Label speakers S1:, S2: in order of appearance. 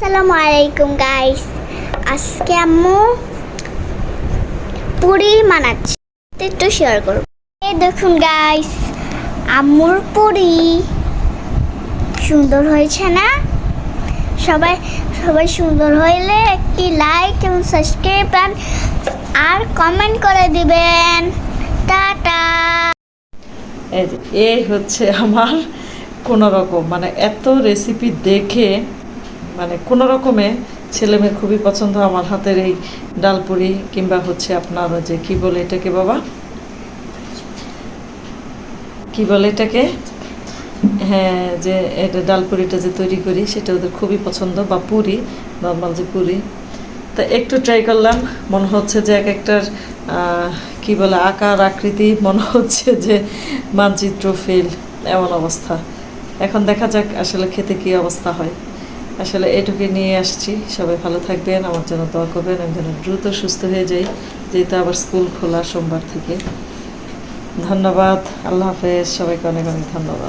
S1: আসসালামু আলাইকুম গাইস। আজকে আম্মু পুরি বানাচ্ছে, একটু শেয়ার করব। এই দেখুন গাইস, আম্মুর পুরি সুন্দর হয়েছে না? সবাই সবাই সুন্দর হইলে একটি লাইক এবং সাবস্ক্রাইব আর কমেন্ট করে দিবেন। টাটা।
S2: এই হচ্ছে আমার কোনো রকম মানে এত রেসিপি দেখে মানে কোনো রকমে ছেলেমেয়ের খুবই পছন্দ আমার হাতের এই ডালপুরি কিংবা হচ্ছে আপনার যে কি বলে এটাকে বাবা কি বলে এটাকে হ্যাঁ যে এটা ডালপুরিটা যে তৈরি করি সেটা ওদের খুবই পছন্দ, বা পুরি নর্মাল যে পুরি। তা একটু ট্রাই করলাম, মনে হচ্ছে যে এক একটার কি বলে আকার আকৃতি মনে হচ্ছে যে মানচিত্র ফেল, এমন অবস্থা। এখন দেখা যাক আসলে খেতে কী অবস্থা হয়। আসলে এটুকুই নিয়ে আসছি। সবাই ভালো থাকবেন, আমার জন্য দোয়া করবেন, আমি যেন দ্রুত সুস্থ হয়ে যাই, যেহেতু আবার স্কুল খোলা সোমবার থেকে। ধন্যবাদ, আল্লাহ হাফেজ, সবাইকে অনেক অনেক ধন্যবাদ।